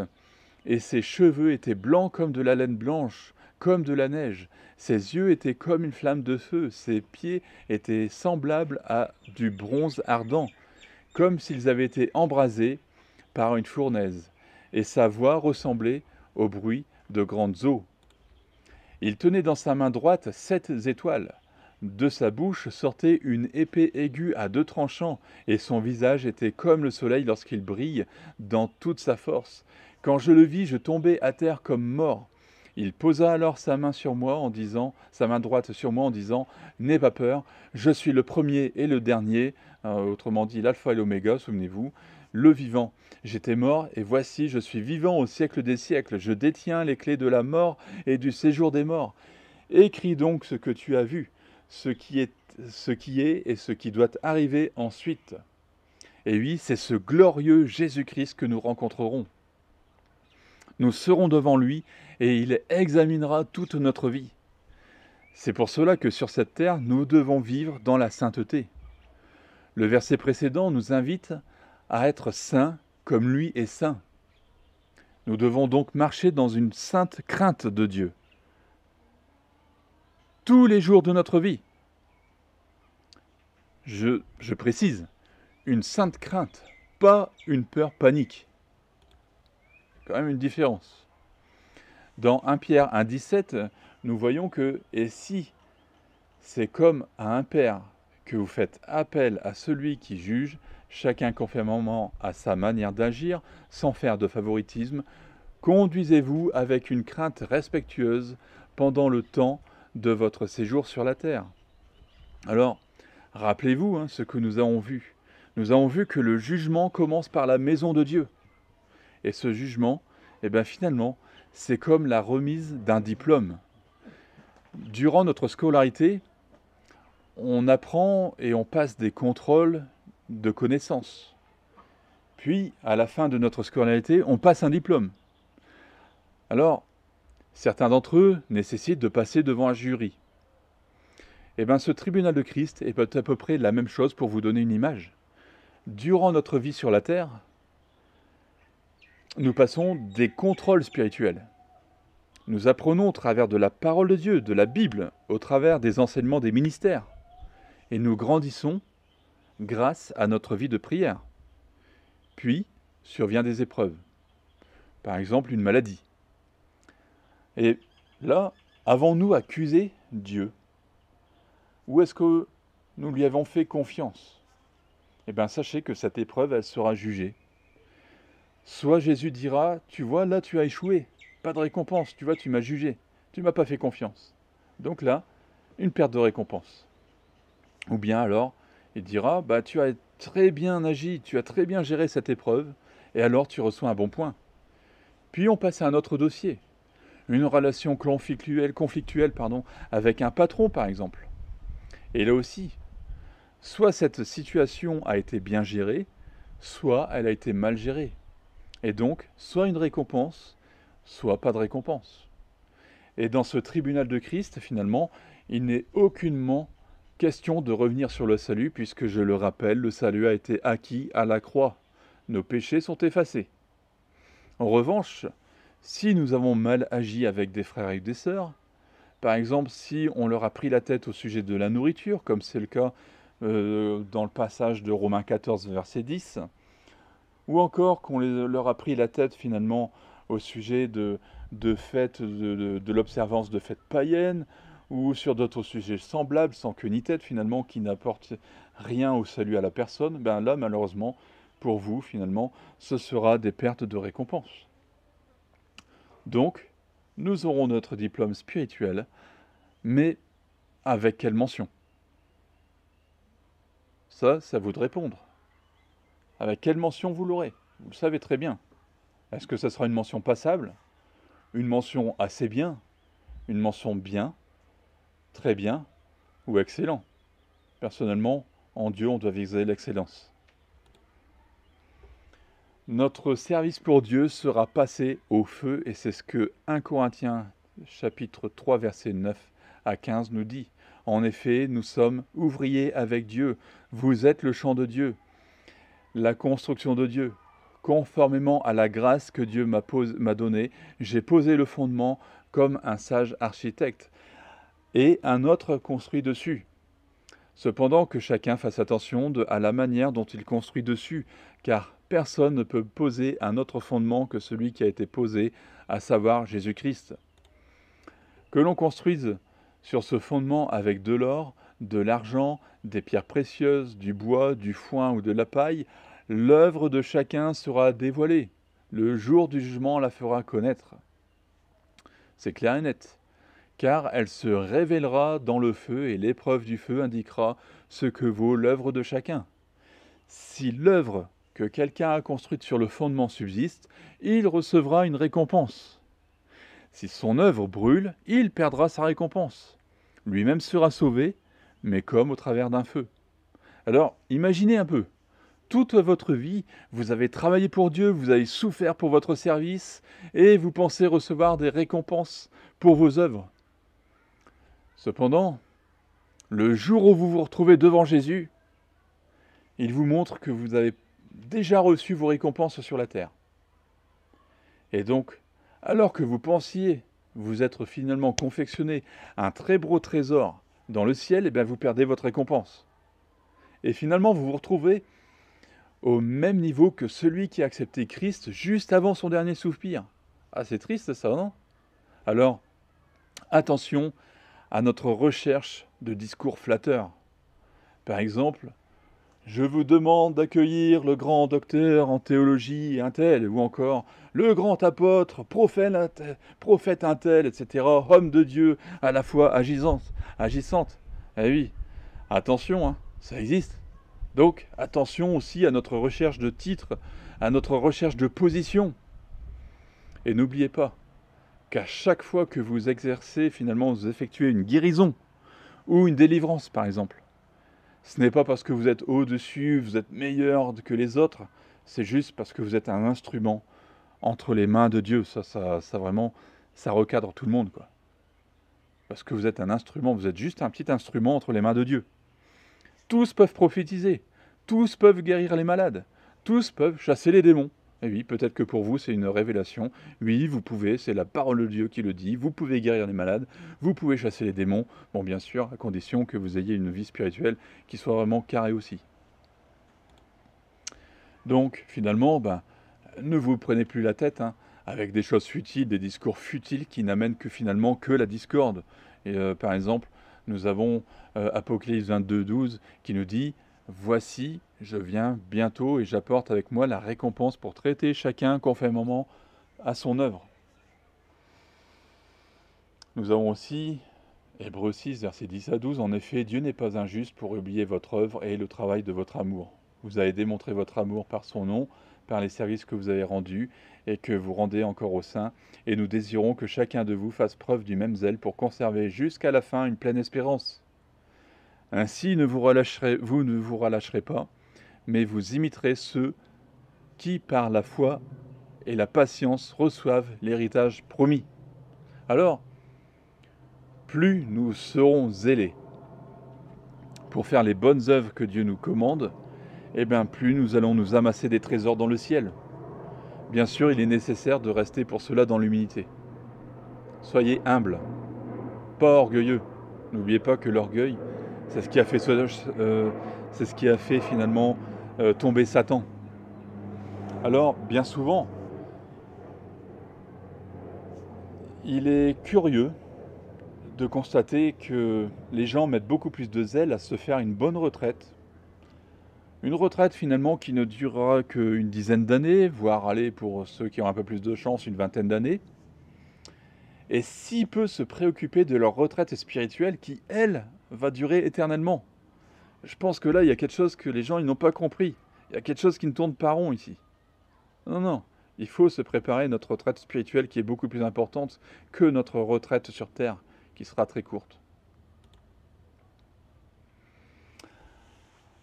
et ses cheveux étaient blancs comme de la laine blanche, comme de la neige. Ses yeux étaient comme une flamme de feu, ses pieds étaient semblables à du bronze ardent, comme s'ils avaient été embrasés par une fournaise, et sa voix ressemblait au bruit de grandes eaux. Il tenait dans sa main droite 7 étoiles. De sa bouche sortait une épée aiguë à 2 tranchants, et son visage était comme le soleil lorsqu'il brille dans toute sa force. Quand je le vis, je tombai à terre comme mort. Il posa alors sa main sur moi en disant, sa main droite sur moi en disant, n'aie pas peur, je suis le premier et le dernier, autrement dit l'alpha et l'oméga, souvenez-vous, le vivant. J'étais mort, et voici, je suis vivant au siècle des siècles. Je détiens les clés de la mort et du séjour des morts. Écris donc ce que tu as vu, ce qui est et ce qui doit arriver ensuite. Et oui, c'est ce glorieux Jésus-Christ que nous rencontrerons. Nous serons devant lui, et il examinera toute notre vie. C'est pour cela que sur cette terre, nous devons vivre dans la sainteté. Le verset précédent nous invite à être saints comme lui est saint. Nous devons donc marcher dans une sainte crainte de Dieu, tous les jours de notre vie. Je précise, une sainte crainte, pas une peur panique. Quand même une différence. Dans 1 Pierre 1,17, nous voyons que « Et si c'est comme à un père que vous faites appel à celui qui juge, chacun conformément à sa manière d'agir, sans faire de favoritisme, conduisez-vous avec une crainte respectueuse pendant le temps de votre séjour sur la terre. » Alors, rappelez-vous ce que nous avons vu. Nous avons vu que le jugement commence par la maison de Dieu. Et ce jugement, finalement, c'est comme la remise d'un diplôme. Durant notre scolarité, on apprend et on passe des contrôles de connaissances. Puis, à la fin de notre scolarité, on passe un diplôme. Alors, certains d'entre eux nécessitent de passer devant un jury. Ce tribunal de Christ est à peu près la même chose pour vous donner une image. Durant notre vie sur la terre, nous passons des contrôles spirituels. Nous apprenons au travers de la parole de Dieu, de la Bible, au travers des enseignements des ministères. Et nous grandissons grâce à notre vie de prière. Puis, survient des épreuves. Par exemple, une maladie. Et là, avons-nous accusé Dieu? Ou est-ce que nous lui avons fait confiance? Sachez que cette épreuve, elle sera jugée. Soit Jésus dira, tu vois, là tu as échoué, pas de récompense, tu vois, tu m'as jugé, tu ne m'as pas fait confiance. Donc là, une perte de récompense. Ou bien alors, il dira, tu as très bien agi, tu as très bien géré cette épreuve, et alors tu reçois un bon point. Puis on passe à un autre dossier, une relation conflictuelle, avec un patron par exemple. Et là aussi, soit cette situation a été bien gérée, soit elle a été mal gérée. Et donc, soit une récompense, soit pas de récompense. Et dans ce tribunal de Christ, finalement, il n'est aucunement question de revenir sur le salut, puisque, je le rappelle, le salut a été acquis à la croix. Nos péchés sont effacés. En revanche, si nous avons mal agi avec des frères et des sœurs, par exemple, si on leur a pris la tête au sujet de la nourriture, comme c'est le cas dans le passage de Romains 14, verset 10, ou encore qu'on leur a pris la tête finalement au sujet de fêtes, de l'observance de fêtes païennes, ou sur d'autres sujets semblables, sans queue ni tête finalement, qui n'apportent rien au salut à la personne, là malheureusement, pour vous finalement, ce sera des pertes de récompense. Donc, nous aurons notre diplôme spirituel, mais avec quelle mention? Ça vous de répondre. Avec quelle mention vous l'aurez? Vous le savez très bien. Est-ce que ça sera une mention passable, une mention assez bien, une mention bien, très bien ou excellent? Personnellement, en Dieu, on doit viser l'excellence. Notre service pour Dieu sera passé au feu, et c'est ce que 1 Corinthiens chapitre 3 verset 9 à 15 nous dit. En effet, nous sommes ouvriers avec Dieu, vous êtes le champ de Dieu, la construction de Dieu. Conformément à la grâce que Dieu m'a donnée, j'ai posé le fondement comme un sage architecte, et un autre construit dessus. Cependant que chacun fasse attention à la manière dont il construit dessus, car personne ne peut poser un autre fondement que celui qui a été posé, à savoir Jésus-Christ. Que l'on construise sur ce fondement avec de l'or, de l'argent, des pierres précieuses, du bois, du foin ou de la paille, l'œuvre de chacun sera dévoilée. Le jour du jugement la fera connaître. C'est clair et net. Car elle se révélera dans le feu, et l'épreuve du feu indiquera ce que vaut l'œuvre de chacun. Si l'œuvre que quelqu'un a construite sur le fondement subsiste, il recevra une récompense. Si son œuvre brûle, il perdra sa récompense. Lui-même sera sauvé, mais comme au travers d'un feu. Alors, imaginez un peu. Toute votre vie, vous avez travaillé pour Dieu, vous avez souffert pour votre service, et vous pensez recevoir des récompenses pour vos œuvres. Cependant, le jour où vous vous retrouvez devant Jésus, il vous montre que vous avez déjà reçu vos récompenses sur la terre. Et donc, alors que vous pensiez vous être finalement confectionné un très beau trésor dans le ciel, eh bien vous perdez votre récompense. Et finalement, vous vous retrouvez au même niveau que celui qui a accepté Christ juste avant son dernier soupir. Ah, c'est triste ça, non? Alors, attention à notre recherche de discours flatteurs. Par exemple, je vous demande d'accueillir le grand docteur en théologie un tel, ou encore le grand apôtre, prophète un tel, etc., homme de Dieu, à la fois agissante. Eh oui, attention, hein, ça existe. Donc, attention aussi à notre recherche de titres, à notre recherche de position. Et n'oubliez pas qu'à chaque fois que vous exercez, finalement, vous effectuez une guérison ou une délivrance, par exemple, ce n'est pas parce que vous êtes au-dessus, vous êtes meilleur que les autres, c'est juste parce que vous êtes un instrument entre les mains de Dieu. Ça vraiment, ça recadre tout le monde, quoi. Parce que vous êtes un instrument, vous êtes juste un petit instrument entre les mains de Dieu. Tous peuvent prophétiser, tous peuvent guérir les malades, tous peuvent chasser les démons. Et oui, peut-être que pour vous, c'est une révélation. Oui, vous pouvez, c'est la parole de Dieu qui le dit. Vous pouvez guérir les malades, vous pouvez chasser les démons. Bon, bien sûr, à condition que vous ayez une vie spirituelle qui soit vraiment carrée aussi. Donc, finalement, ne vous prenez plus la tête avec des choses futiles, des discours futiles qui n'amènent que finalement que la discorde. Et par exemple, nous avons Apocalypse 22, 12 qui nous dit « Voici, je viens bientôt et j'apporte avec moi la récompense pour traiter chacun conformément à son œuvre. » Nous avons aussi Hébreux 6, versets 10 à 12. « En effet, Dieu n'est pas injuste pour oublier votre œuvre et le travail de votre amour. Vous avez démontré votre amour par son nom, par les services que vous avez rendus et que vous rendez encore aux saints, et nous désirons que chacun de vous fasse preuve du même zèle pour conserver jusqu'à la fin une pleine espérance. Ainsi vous ne vous relâcherez pas, mais vous imiterez ceux qui, par la foi et la patience, reçoivent l'héritage promis. » Alors, plus nous serons zélés pour faire les bonnes œuvres que Dieu nous commande, eh bien plus nous allons nous amasser des trésors dans le ciel. Bien sûr, il est nécessaire de rester pour cela dans l'humilité. Soyez humbles, pas orgueilleux. N'oubliez pas que l'orgueil, c'est ce qui a fait finalement tomber Satan. Alors, bien souvent, il est curieux de constater que les gens mettent beaucoup plus de zèle à se faire une bonne retraite. Une retraite finalement qui ne durera qu'une dizaine d'années, voire aller pour ceux qui ont un peu plus de chance, une vingtaine d'années. Et si peu se préoccuper de leur retraite spirituelle qui, elle, va durer éternellement. Je pense que là, il y a quelque chose que les gens ils n'ont pas compris. Il y a quelque chose qui ne tourne pas rond ici. Non, non, il faut se préparer à notre retraite spirituelle qui est beaucoup plus importante que notre retraite sur Terre, qui sera très courte.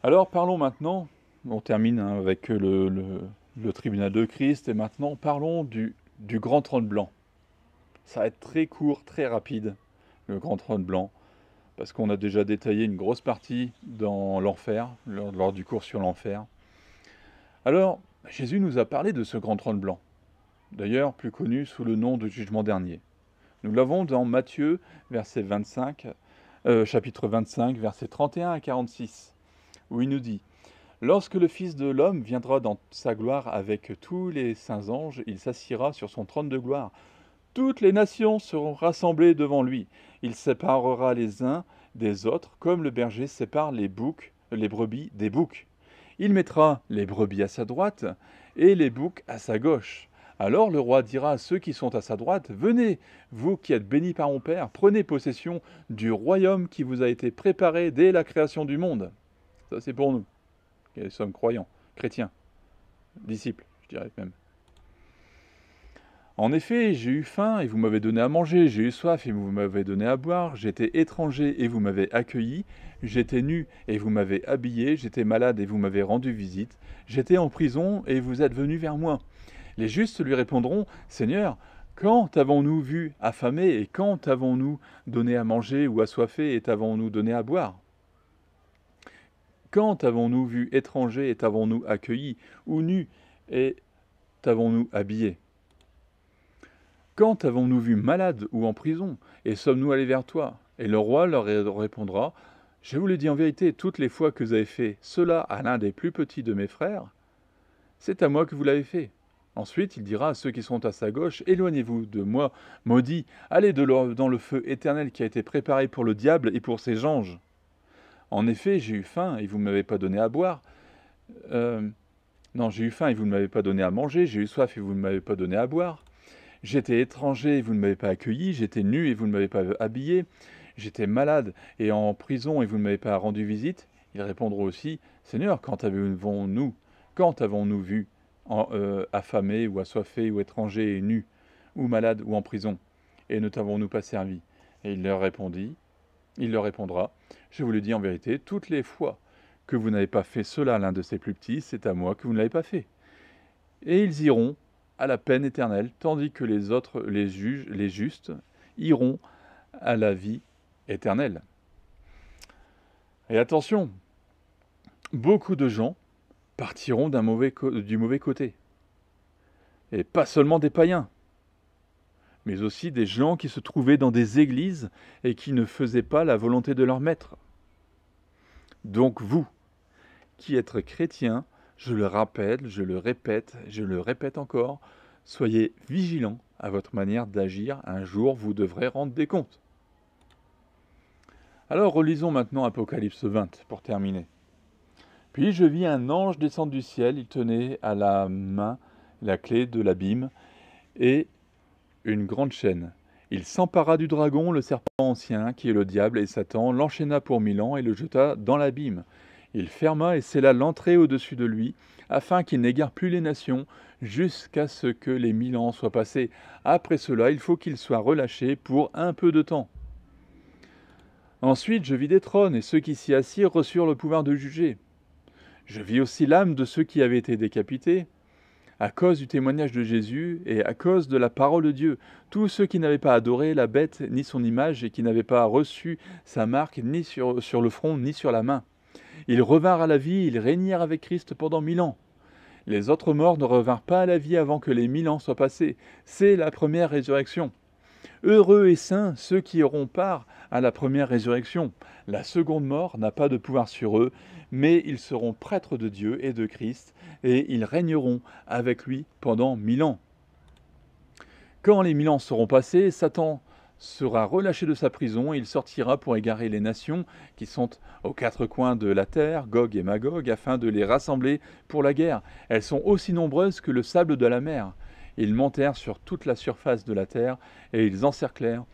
Alors parlons maintenant, on termine avec le tribunal de Christ, et maintenant parlons du grand trône blanc. Ça va être très court, très rapide, le grand trône blanc, parce qu'on a déjà détaillé une grosse partie dans l'enfer, lors du cours sur l'enfer. Alors, Jésus nous a parlé de ce grand trône blanc, d'ailleurs plus connu sous le nom de jugement dernier. Nous l'avons dans Matthieu, chapitre 25, versets 31 à 46, où il nous dit « Lorsque le Fils de l'homme viendra dans sa gloire avec tous les saints anges, il s'assiera sur son trône de gloire. Toutes les nations seront rassemblées devant lui. Il séparera les uns des autres, comme le berger sépare les brebis des boucs. Il mettra les brebis à sa droite et les boucs à sa gauche. Alors le roi dira à ceux qui sont à sa droite, « Venez, vous qui êtes bénis par mon Père, prenez possession du royaume qui vous a été préparé dès la création du monde. » Ça c'est pour nous, qui sommes croyants, chrétiens, disciples, je dirais même. En effet, j'ai eu faim et vous m'avez donné à manger, j'ai eu soif et vous m'avez donné à boire, j'étais étranger et vous m'avez accueilli, j'étais nu et vous m'avez habillé, j'étais malade et vous m'avez rendu visite, j'étais en prison et vous êtes venus vers moi. Les justes lui répondront, « Seigneur, quand t'avons-nous vu affamé et quand t'avons-nous donné à manger ou assoiffé et t'avons-nous donné à boire? Quand t'avons-nous vu étranger et t'avons-nous accueilli, ou nu et t'avons-nous habillé? Quand avons-nous vu malade ou en prison, et sommes-nous allés vers toi? » Et le roi leur répondra, « Je vous le dis en vérité, toutes les fois que vous avez fait cela à l'un des plus petits de mes frères, c'est à moi que vous l'avez fait. » Ensuite, il dira à ceux qui sont à sa gauche, « Éloignez-vous de moi, maudits, allez dans le feu éternel qui a été préparé pour le diable et pour ses anges. En effet, j'ai eu faim et vous ne m'avez pas donné à boire. J'ai eu faim et vous ne m'avez pas donné à manger, j'ai eu soif et vous ne m'avez pas donné à boire. J'étais étranger et vous ne m'avez pas accueilli, j'étais nu et vous ne m'avez pas habillé, j'étais malade et en prison et vous ne m'avez pas rendu visite. » Ils répondront aussi, « Seigneur, quand avons-nous vu affamé ou assoiffé ou étranger et nu, ou malade ou en prison, et ne t'avons-nous pas servi? » Et il leur répondra, « Je vous le dis en vérité, toutes les fois que vous n'avez pas fait cela à l'un de ces plus petits, c'est à moi que vous ne l'avez pas fait. » Et ils iront à la peine éternelle, tandis que les autres, les justes, iront à la vie éternelle. Et attention, beaucoup de gens partiront du mauvais côté. Et pas seulement des païens, mais aussi des gens qui se trouvaient dans des églises et qui ne faisaient pas la volonté de leur maître. Donc vous, qui êtes chrétiens, je le rappelle, je le répète encore, soyez vigilants à votre manière d'agir, un jour vous devrez rendre des comptes. Alors relisons maintenant Apocalypse 20 pour terminer. Puis je vis un ange descendre du ciel, il tenait à la main la clé de l'abîme et une grande chaîne. Il s'empara du dragon, le serpent ancien, qui est le diable et Satan, l'enchaîna pour 1000 ans et le jeta dans l'abîme. Il ferma et scella l'entrée au-dessus de lui, afin qu'il n'égare plus les nations, jusqu'à ce que les 1000 ans soient passés. Après cela, il faut qu'il soit relâché pour un peu de temps. Ensuite, je vis des trônes, et ceux qui s'y assirent reçurent le pouvoir de juger. Je vis aussi l'âme de ceux qui avaient été décapités, à cause du témoignage de Jésus et à cause de la parole de Dieu. Tous ceux qui n'avaient pas adoré la bête ni son image et qui n'avaient pas reçu sa marque ni sur le front ni sur la main. Ils revinrent à la vie, ils régnèrent avec Christ pendant 1000 ans. Les autres morts ne revinrent pas à la vie avant que les 1000 ans soient passés. C'est la première résurrection. Heureux et saints ceux qui auront part à la première résurrection. La seconde mort n'a pas de pouvoir sur eux, mais ils seront prêtres de Dieu et de Christ, et ils régneront avec lui pendant 1000 ans. Quand les 1000 ans seront passés, Satan sera relâché de sa prison et il sortira pour égarer les nations qui sont aux quatre coins de la terre, Gog et Magog, afin de les rassembler pour la guerre. Elles sont aussi nombreuses que le sable de la mer. Ils montèrent sur toute la surface de la terre et ils encerclèrent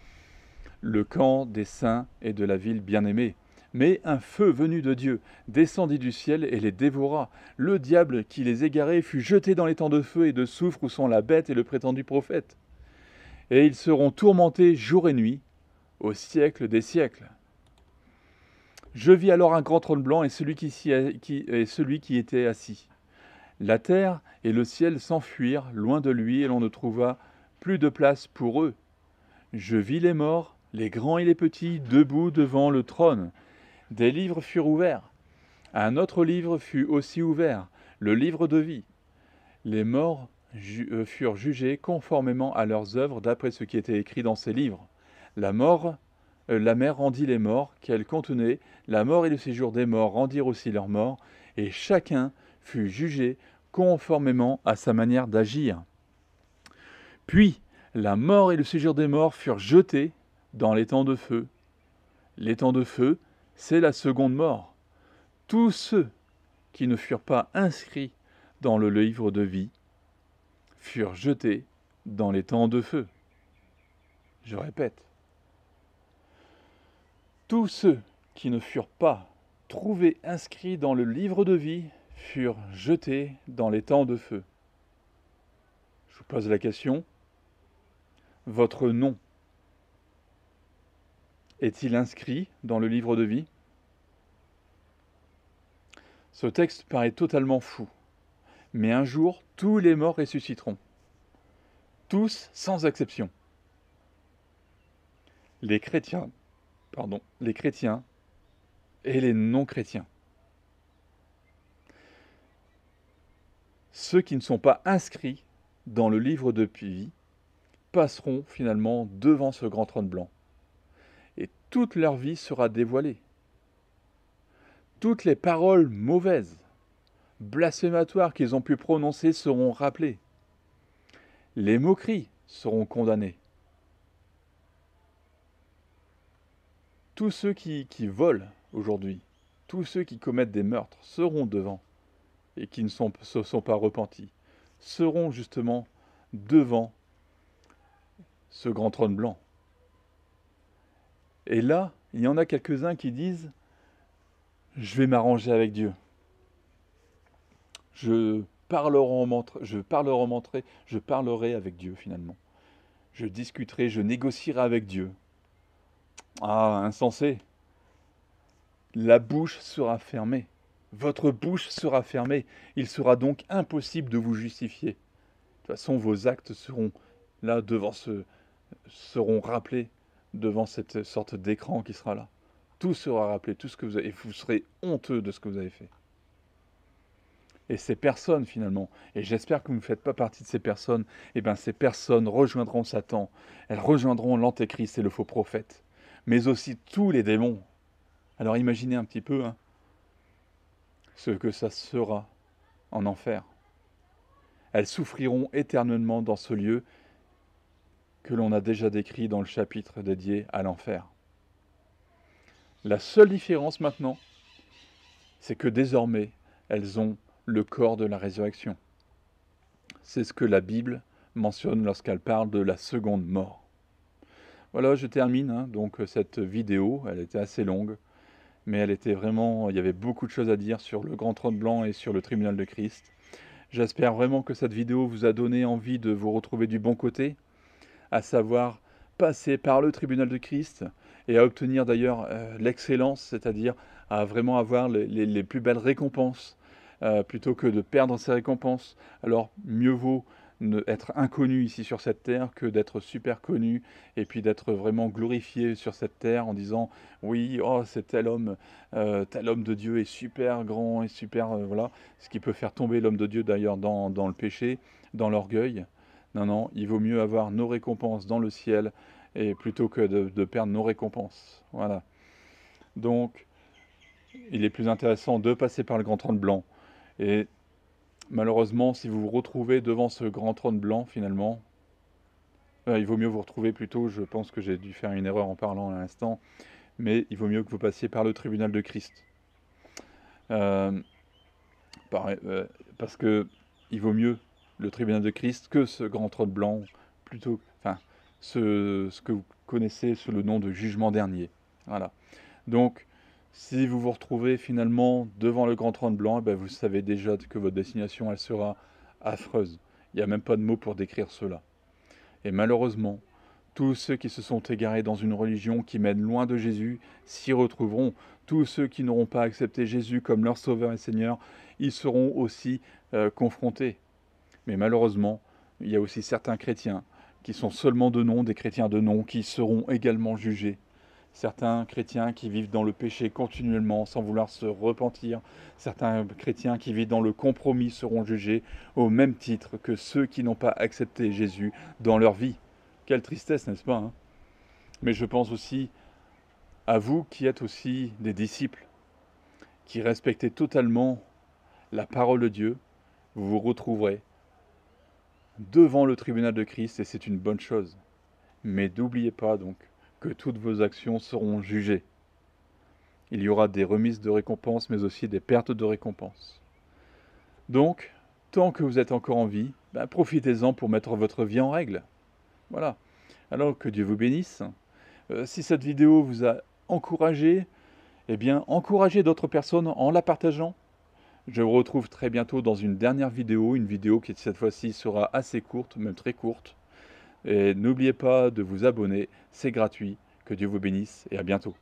le camp des saints et de la ville bien-aimée. Mais un feu venu de Dieu descendit du ciel et les dévora. Le diable qui les égarait fut jeté dans les temps de feu et de soufre où sont la bête et le prétendu prophète. Et ils seront tourmentés jour et nuit, au siècle des siècles. Je vis alors un grand trône blanc et celui qui était assis. La terre et le ciel s'enfuirent loin de lui et l'on ne trouva plus de place pour eux. Je vis les morts, les grands et les petits, debout devant le trône. Des livres furent ouverts. Un autre livre fut aussi ouvert, le livre de vie. Les morts furent jugés conformément à leurs œuvres d'après ce qui était écrit dans ces livres. La mer rendit les morts qu'elle contenait, la mort et le séjour des morts rendirent aussi leurs morts, et chacun fut jugé conformément à sa manière d'agir. Puis la mort et le séjour des morts furent jetés dans l'étang de feu. L'étang de feu, c'est la seconde mort. Tous ceux qui ne furent pas inscrits dans le livre de vie furent jetés dans l'étang de feu. Je répète, tous ceux qui ne furent pas trouvés inscrits dans le livre de vie furent jetés dans l'étang de feu. Je vous pose la question, votre nom est-il inscrit dans le livre de vie ? Ce texte paraît totalement fou, mais un jour, tous les morts ressusciteront. Tous, sans exception. Les chrétiens et les non-chrétiens. Ceux qui ne sont pas inscrits dans le livre de vie passeront finalement devant ce grand trône blanc. Et toute leur vie sera dévoilée. Toutes les paroles mauvaises, blasphématoires qu'ils ont pu prononcer seront rappelées. Les moqueries seront condamnées. Tous ceux qui volent aujourd'hui, tous ceux qui commettent des meurtres seront devant et qui ne se sont pas repentis, seront justement devant ce grand trône blanc. Et là, il y en a quelques-uns qui disent « Je vais m'arranger avec Dieu. Je parlerai avec Dieu finalement. Je discuterai, je négocierai avec Dieu. » Ah, insensé. La bouche sera fermée. Votre bouche sera fermée. Il sera donc impossible de vous justifier. De toute façon, vos actes seront là seront rappelés devant cette sorte d'écran qui sera là. Tout sera rappelé, tout ce que vous avez, et vous serez honteux de ce que vous avez fait. Et ces personnes, finalement, et j'espère que vous ne faites pas partie de ces personnes, ces personnes rejoindront Satan, elles rejoindront l'antéchrist et le faux prophète, mais aussi tous les démons. Alors imaginez un petit peu ce que ça sera en enfer. Elles souffriront éternellement dans ce lieu que l'on a déjà décrit dans le chapitre dédié à l'enfer. La seule différence maintenant, c'est que désormais, elles ont le corps de la résurrection. C'est ce que la Bible mentionne lorsqu'elle parle de la seconde mort. Voilà, je termine donc cette vidéo. Elle était assez longue, mais il y avait beaucoup de choses à dire sur le grand trône blanc et sur le tribunal de Christ. J'espère vraiment que cette vidéo vous a donné envie de vous retrouver du bon côté, à savoir passer par le tribunal de Christ et à obtenir d'ailleurs l'excellence, c'est-à-dire à vraiment avoir les plus belles récompenses, plutôt que de perdre ces récompenses. Alors mieux vaut être inconnu ici sur cette terre que d'être super connu et puis d'être vraiment glorifié sur cette terre en disant oui, oh c'est tel homme de Dieu est super grand et super voilà, ce qui peut faire tomber l'homme de Dieu d'ailleurs dans le péché, dans l'orgueil. Non, il vaut mieux avoir nos récompenses dans le ciel et plutôt que de perdre nos récompenses. Voilà. Donc, il est plus intéressant de passer par le grand trône blanc. Et malheureusement, si vous vous retrouvez devant ce grand trône blanc, finalement, il vaut mieux vous retrouver plutôt, je pense que j'ai dû faire une erreur en parlant à l'instant, mais il vaut mieux que vous passiez par le tribunal de Christ. Parce que il vaut mieux le tribunal de Christ que ce grand trône blanc, plutôt, ce que vous connaissez sous le nom de jugement dernier. Voilà. Donc, Si vous vous retrouvez finalement devant le grand trône blanc, eh ben vous savez déjà que votre destination, elle sera affreuse. Il n'y a même pas de mots pour décrire cela. Et malheureusement, tous ceux qui se sont égarés dans une religion qui mène loin de Jésus s'y retrouveront. Tous ceux qui n'auront pas accepté Jésus comme leur Sauveur et Seigneur, ils seront aussi confrontés. Mais malheureusement, il y a aussi certains chrétiens qui sont seulement de nom, des chrétiens de nom, qui seront également jugés. Certains chrétiens qui vivent dans le péché continuellement sans vouloir se repentir. Certains chrétiens qui vivent dans le compromis seront jugés au même titre que ceux qui n'ont pas accepté Jésus dans leur vie. Quelle tristesse, n'est-ce pas, hein? Mais je pense aussi à vous qui êtes aussi des disciples, qui respectez totalement la parole de Dieu. Vous vous retrouverez devant le tribunal de Christ et c'est une bonne chose. Mais n'oubliez pas donc que toutes vos actions seront jugées. Il y aura des remises de récompenses, mais aussi des pertes de récompenses. Donc, tant que vous êtes encore en vie, profitez-en pour mettre votre vie en règle. Voilà. Alors que Dieu vous bénisse. Si cette vidéo vous a encouragé, eh bien, encouragez d'autres personnes en la partageant. Je vous retrouve très bientôt dans une dernière vidéo, une vidéo qui cette fois-ci sera assez courte, même très courte. Et n'oubliez pas de vous abonner, c'est gratuit. Que Dieu vous bénisse et à bientôt.